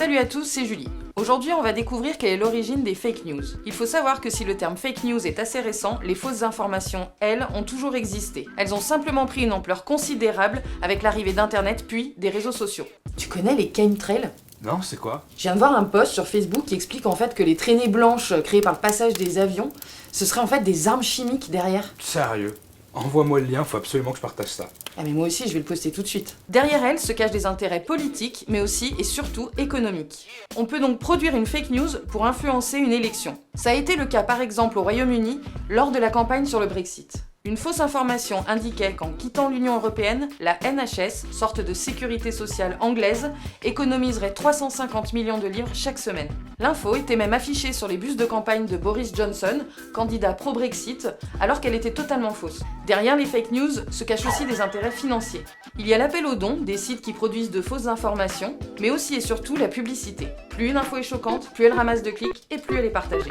Salut à tous, c'est Julie. Aujourd'hui, on va découvrir quelle est l'origine des fake news. Il faut savoir que si le terme fake news est assez récent, les fausses informations, elles, ont toujours existé. Elles ont simplement pris une ampleur considérable avec l'arrivée d'Internet puis des réseaux sociaux. Tu connais les chemtrails ? Non, c'est quoi? Je viens de voir un post sur Facebook qui explique en fait que les traînées blanches créées par le passage des avions, ce seraient en fait des armes chimiques derrière. Sérieux? Envoie-moi le lien, faut absolument que je partage ça. Ah mais moi aussi, je vais le poster tout de suite. Derrière elle se cachent des intérêts politiques, mais aussi et surtout économiques. On peut donc produire une fake news pour influencer une élection. Ça a été le cas par exemple au Royaume-Uni lors de la campagne sur le Brexit. Une fausse information indiquait qu'en quittant l'Union européenne, la NHS, sorte de sécurité sociale anglaise, économiserait 350 millions de livres chaque semaine. L'info était même affichée sur les bus de campagne de Boris Johnson, candidat pro-Brexit, alors qu'elle était totalement fausse. Derrière les fake news se cachent aussi des intérêts financiers. Il y a l'appel aux dons, des sites qui produisent de fausses informations, mais aussi et surtout la publicité. Plus une info est choquante, plus elle ramasse de clics et plus elle est partagée.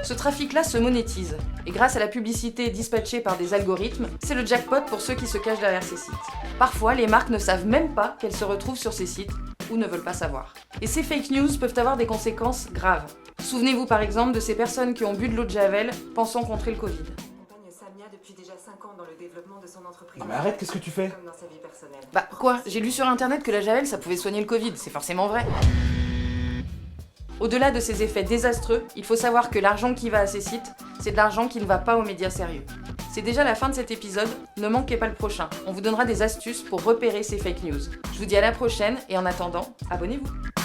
Ce trafic-là se monétise, et grâce à la publicité dispatchée par des algorithmes, c'est le jackpot pour ceux qui se cachent derrière ces sites. Parfois, les marques ne savent même pas qu'elles se retrouvent sur ces sites, ou ne veulent pas savoir. Et ces fake news peuvent avoir des conséquences graves. Souvenez-vous par exemple de ces personnes qui ont bu de l'eau de Javel, pensant contrer le Covid. J'accompagne Samia depuis déjà 5 ans dans le développement de son entreprise. Non mais arrête, qu'est-ce que tu fais? Comme dans sa vie personnelle. Bah quoi, j'ai lu sur internet que la Javel ça pouvait soigner le Covid, c'est forcément vrai. Au-delà de ces effets désastreux, il faut savoir que l'argent qui va à ces sites, c'est de l'argent qui ne va pas aux médias sérieux. C'est déjà la fin de cet épisode, ne manquez pas le prochain. On vous donnera des astuces pour repérer ces fake news. Je vous dis à la prochaine et en attendant, abonnez-vous.